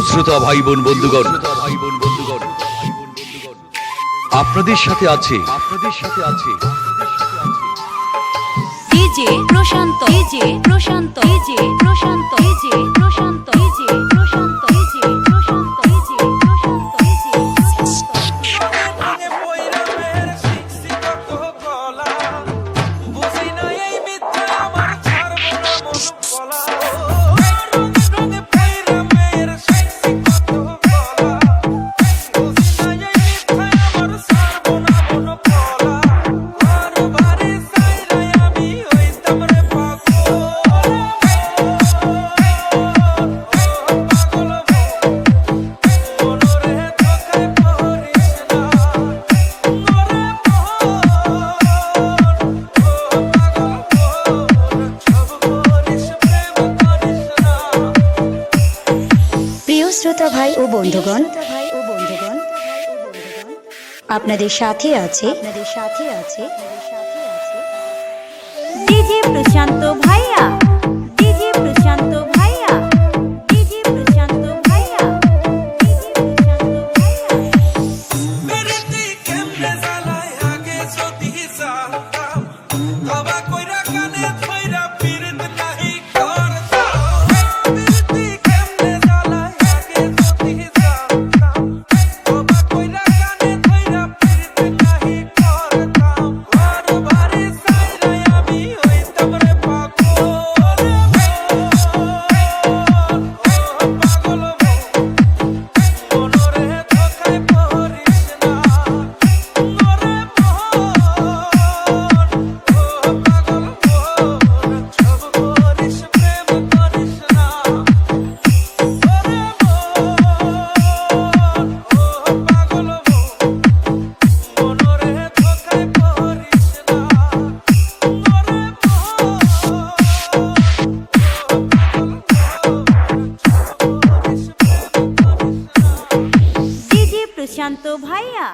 শ্রোতা ভাই বোন বন্ধুগণ, আপনাদের সাথে আছে ডিজে প্রশান্ত, ডিজে প্রশান্ত, ডিজে প্রশান্ত, ডিজে প্রশান্ত, ডিজে প্রশান্ত, ডিজে প্রশান্ত, ডিজে প্রশান্ত, ডিজে শ্রোতা ভাই ও বন্ধুগণ, আপনাদের সাথে আছে ডিজে প্রশান্ত ভাইয়া, ডিজে প্রশান্ত ভাইয়া, ডিজে প্রশান্ত ভাইয়া, ডিজে প্রশান্ত ভাইয়া। মেরেতে কেমনে জ্বালায় আগে যদি জানতাম, তবা কইরা কানে ধইরা পিরিত নাহি করতাম। মেরেতে কেমনে জ্বালায় আগে যদি জানতাম, তবা কইরা কানে ধইরা পিরিত নাহি করতাম। ঘর বাড়ি ছাইরাই আমি হইতাম রে পাগল। পাগল মনরে ধোকায় পড়িস না, মরে পাগল সব করিস প্রেম করিস না, পাগল মনরে ধোকায় পড়িস না, ডিজে প্রশান্ত ভাইয়া।